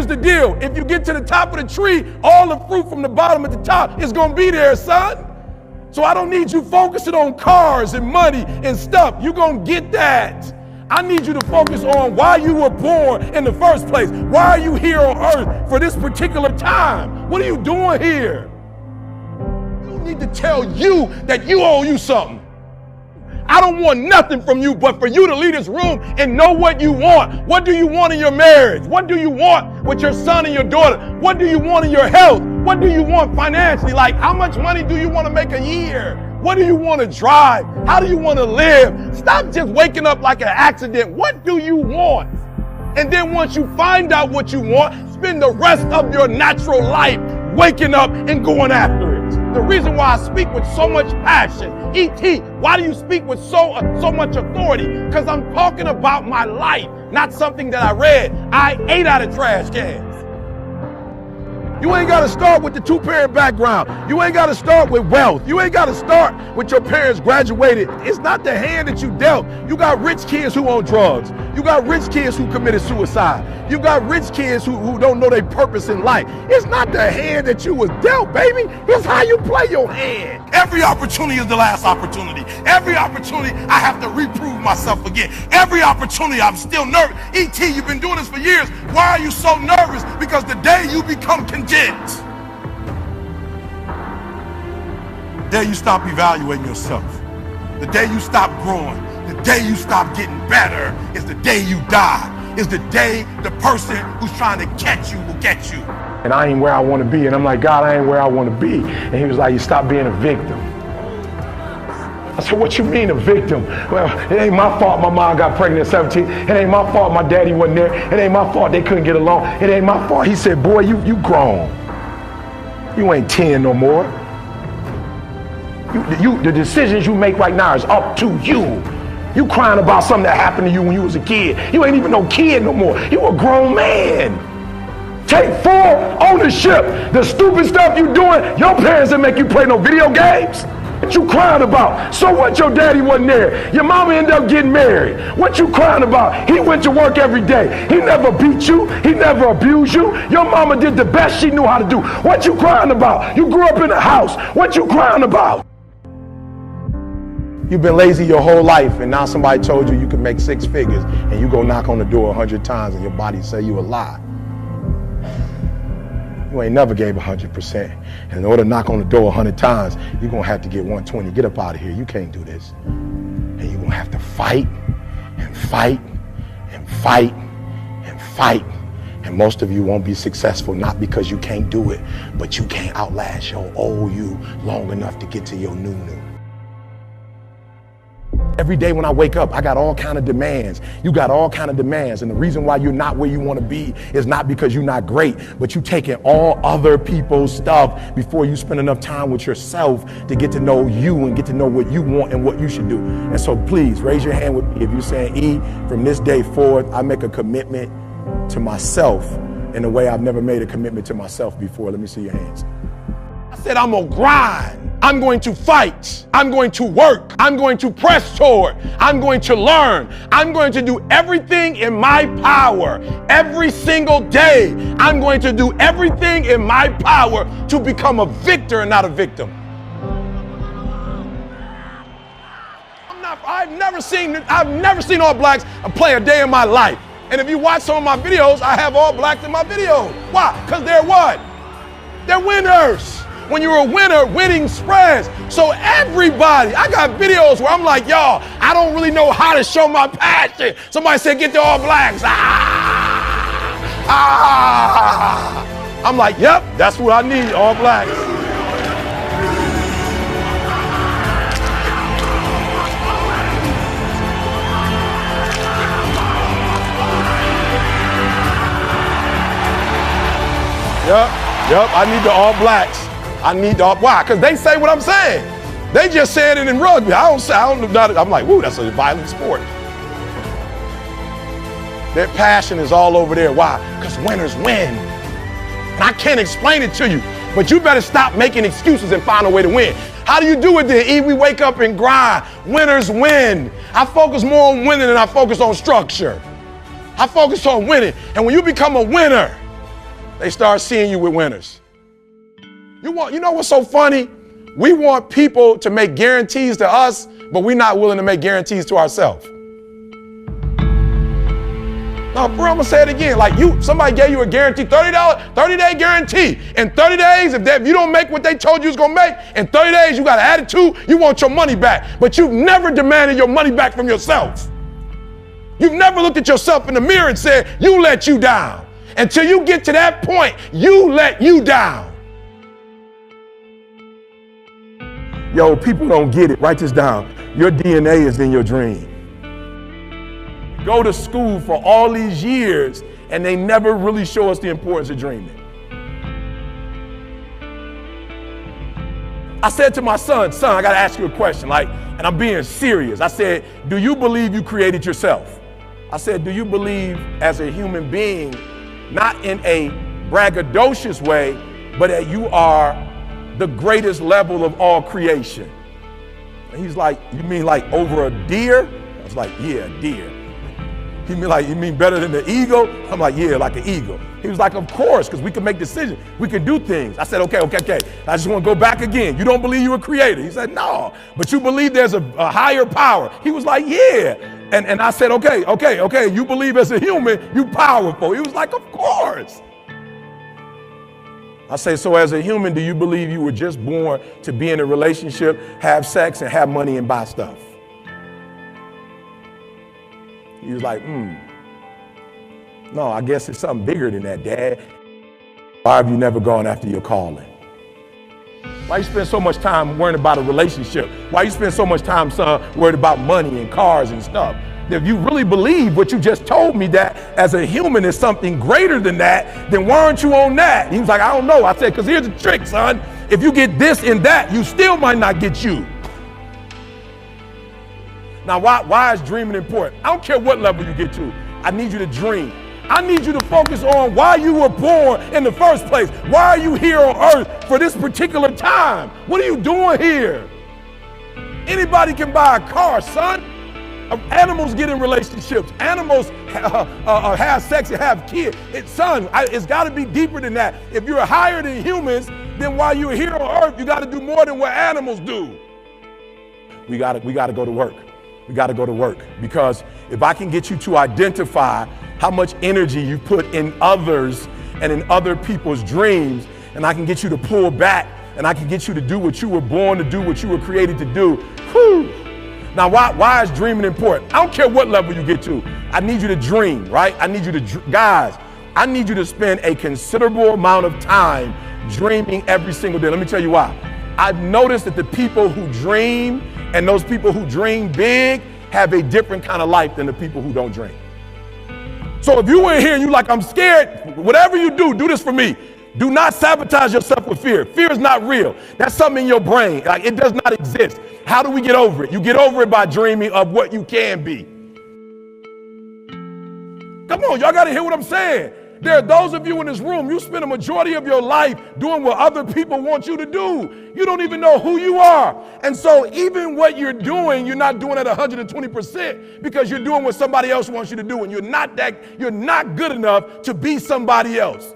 here's the deal. If you get to the top of the tree, all the fruit from the bottom at the top is gonna be there, son. So I don't need you focusing on cars and money and stuff. You're gonna get that. I need you to focus on why you were born in the first place. Why are you here on earth for this particular time? What are you doing here? You need to tell you that you owe you something. I don't want nothing from you but for you to leave this room and know what you want. What do you want in your marriage? What do you want with your son and your daughter? What do you want in your health? What do you want financially? Like, how much money do you want to make a year? What do you want to drive? How do you want to live? Stop just waking up like an accident. What do you want? And then once you find out what you want, spend the rest of your natural life waking up and going after it. The reason why I speak with so much passion, E.T., why do you speak with so much authority? Because I'm talking about my life, not something that I read. I ate out of trash cans. You ain't got to start with the two-parent background. You ain't got to start with wealth. You ain't got to start with your parents graduated. It's not the hand that you dealt. You got rich kids who own drugs. You got rich kids who committed suicide. You got rich kids who don't know their purpose in life. It's not the hand that you was dealt, baby. It's how you play your hand. Every opportunity is the last opportunity. Every opportunity, I have to reprove myself again. Every opportunity, I'm still nervous. E.T., you've been doing this for years. Why are you so nervous? Because the day you become content, the day you stop evaluating yourself, the day you stop growing, the day you stop getting better is the day you die. Is the day the person who's trying to catch you will get you. And I ain't where I want to be. And I'm like, God, I ain't where I want to be. And he was like, you stop being a victim. I said, what you mean a victim? Well, it ain't my fault my mom got pregnant at 17. It ain't my fault my daddy wasn't there. It ain't my fault they couldn't get along. It ain't my fault. He said, boy, you grown. You ain't 10 no more. The decisions you make right now is up to you. You crying about something that happened to you when you was a kid. You ain't even no kid no more. You a grown man. Take full ownership. The stupid stuff you doing, your parents didn't make you play no video games. What you crying about? So what, your daddy wasn't there? Your mama ended up getting married. What you crying about? He went to work every day. He never beat you. He never abused you. Your mama did the best she knew how to do. What you crying about? You grew up in a house. What you crying about? You've been lazy your whole life, and now somebody told you you can make 6 figures, and you go knock on the door 100 times, and your body say you a lie. You ain't never gave 100%. And in order to knock on the door 100 times, you're going to have to get 120. Get up out of here. You can't do this. And you're going to have to fight and fight and fight and fight. And most of you won't be successful, not because you can't do it, but you can't outlast your old you long enough to get to your new. Every day when I wake up, I got all kind of demands. You got all kind of demands. And the reason why you're not where you want to be is not because you're not great, but you taking all other people's stuff before you spend enough time with yourself to get to know you and get to know what you want and what you should do. And so please raise your hand with me if you're saying, E, from this day forward, I make a commitment to myself in a way I've never made a commitment to myself before. Let me see your hands. I said, I'm gonna grind. I'm going to fight. I'm going to work. I'm going to press toward. I'm going to learn. I'm going to do everything in my power every single day. I'm going to do everything in my power to become a victor and not a victim. I've never seen All Blacks play a day in my life. And if you watch some of my videos, I have All Blacks in my videos. Why? Because they're what? They're winners. When you're a winner, winning spreads. So everybody, I got videos where I'm like, y'all, I don't really know how to show my passion. Somebody said, get the All Blacks. I'm like, yep, that's what I need, All Blacks. Yep, I need the All Blacks. I need the, why? Because they say what I'm saying. They just said it in rugby. I don't know. I'm like, woo, that's a violent sport. Their passion is all over there. Why? Because winners win. And I can't explain it to you, but you better stop making excuses and find a way to win. How do you do it then, E? We wake up and grind. Winners win. I focus more on winning than I focus on structure. I focus on winning. And when you become a winner, they start seeing you with winners. You know what's so funny? We want people to make guarantees to us, but we're not willing to make guarantees to ourselves. No, bro, I'm gonna say it again. Like somebody gave you a guarantee, $30, 30-day guarantee. In 30 days, if you don't make what they told you was gonna make, in 30 days you got an attitude, you want your money back. But you've never demanded your money back from yourself. You've never looked at yourself in the mirror and said, you let you down. Until you get to that point, you let you down. Yo, people don't get it. Write this down. Your DNA is in your dream. Go to school for all these years and they never really show us the importance of dreaming. I said to my son, I gotta ask you a question, and I'm being serious. I said, do you believe you created yourself? I said, do you believe as a human being, not in a braggadocious way, but that you are the greatest level of all creation? And he's like, you mean like over a deer? I was like, yeah, a deer. He mean like, you mean better than the eagle? I'm like, yeah, like an eagle. He was like, of course, because we can make decisions. We can do things. I said, okay. I just want to go back again. You don't believe you were created? He said, no, but you believe there's a higher power. He was like, yeah. And I said, okay. You believe as a human, you powerful. He was like, of course. I say, so as a human, do you believe you were just born to be in a relationship, have sex, and have money and buy stuff? He was like, no, I guess it's something bigger than that, Dad. Why have you never gone after your calling? Why you spend so much time worrying about a relationship? Why you spend so much time, son, worried about money and cars and stuff? If you really believe what you just told me, that as a human is something greater than that, then why aren't you on that? He was like, I don't know. I said, because here's the trick, son. If you get this and that, you still might not get you. Now, why is dreaming important? I don't care what level you get to. I need you to dream. I need you to focus on why you were born in the first place. Why are you here on earth for this particular time? What are you doing here? Anybody can buy a car, son. Animals get in relationships. Animals have sex and have kids. It's got to be deeper than that. If you're higher than humans, then while you're here on earth, you got to do more than what animals do. We got to go to work. We got to go to work, because if I can get you to identify how much energy you put in others and in other people's dreams, and I can get you to pull back, and I can get you to do what you were born to do, what you were created to do. Whew. Now, why is dreaming important? I don't care what level you get to. I need you to dream, right? I need you to, guys, I need you to spend a considerable amount of time dreaming every single day. Let me tell you why. I've noticed that the people who dream and those people who dream big have a different kind of life than the people who don't dream. So if you in here and you like, I'm scared, whatever you do this for me. Do not sabotage yourself with fear. Fear is not real. That's something in your brain. Like, it does not exist. How do we get over it? You get over it by dreaming of what you can be. Come on, y'all got to hear what I'm saying. There are those of you in this room, you spend a majority of your life doing what other people want you to do. You don't even know who you are. And so even what you're doing, you're not doing at 120% because you're doing what somebody else wants you to do. And you're not good enough to be somebody else.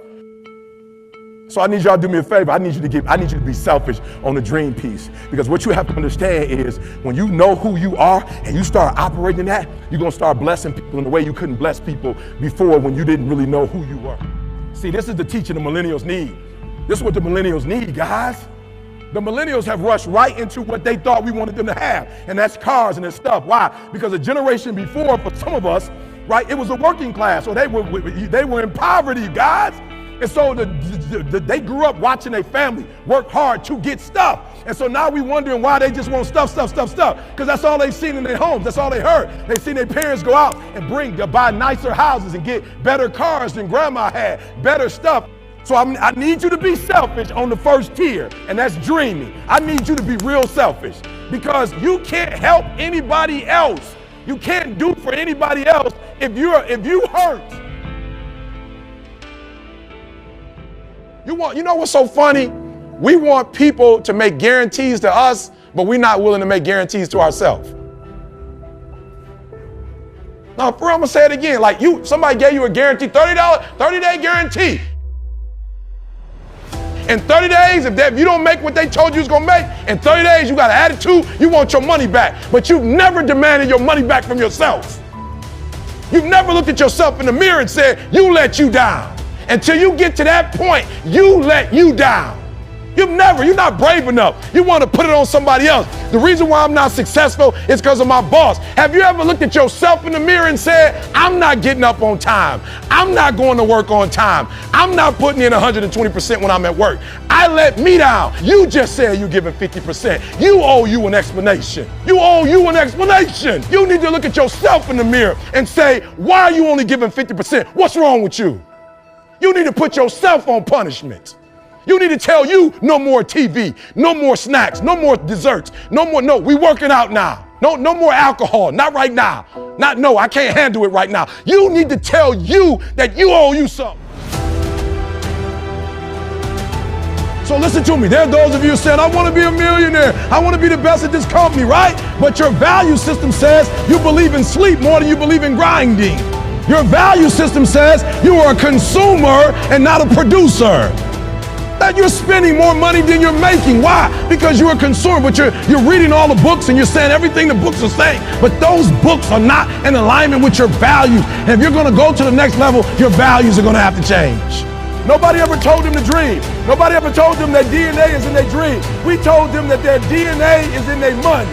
So I need y'all to do me a favor. I need you to be selfish on the dream piece, because what you have to understand is when you know who you are and you start operating that, you're going to start blessing people in a way you couldn't bless people before when you didn't really know who you were. See, this is the teaching the millennials need. This is what the millennials need, guys. The millennials have rushed right into what they thought we wanted them to have, and that's cars and that stuff. Why? Because a generation before, for some of us, right, it was a working class, or they were in poverty, guys. And so they grew up watching their family work hard to get stuff. And so now we wondering why they just want stuff. Because that's all they've seen in their homes. That's all they heard. They've seen their parents go out and buy nicer houses and get better cars than grandma had, better stuff. So I need you to be selfish on the first tier, and that's dreaming. I need you to be real selfish, because you can't help anybody else. You can't do for anybody else if you hurt. You know what's so funny? We want people to make guarantees to us, but we're not willing to make guarantees to ourselves. No, for real, I'm gonna say it again. Like somebody gave you a guarantee, $30, 30-day guarantee. In 30 days, if you don't make what they told you was gonna make, in 30 days you got an attitude, you want your money back. But you've never demanded your money back from yourself. You've never looked at yourself in the mirror and said, you let you down. Until you get to that point, you let you down. You're not brave enough. You want to put it on somebody else. The reason why I'm not successful is because of my boss. Have you ever looked at yourself in the mirror and said, I'm not getting up on time. I'm not going to work on time. I'm not putting in 120% when I'm at work. I let me down. You just said you're giving 50%. You owe you an explanation. You owe you an explanation. You need to look at yourself in the mirror and say, why are you only giving 50%? What's wrong with you? You need to put yourself on punishment. You need to tell you no more TV, no more snacks, no more desserts, no, we working out now. No more alcohol, not right now. I can't handle it right now. You need to tell you that you owe you something. So listen to me, there are those of you saying, I want to be a millionaire. I want to be the best at this company, right? But your value system says you believe in sleep more than you believe in grinding. Your value system says you are a consumer and not a producer. That you're spending more money than you're making. Why? Because you're a consumer, but you're reading all the books and you're saying everything the books are saying, but those books are not in alignment with your values. And if you're going to go to the next level, your values are going to have to change. Nobody ever told them to dream. Nobody ever told them that DNA is in their dream. We told them that their DNA is in their money.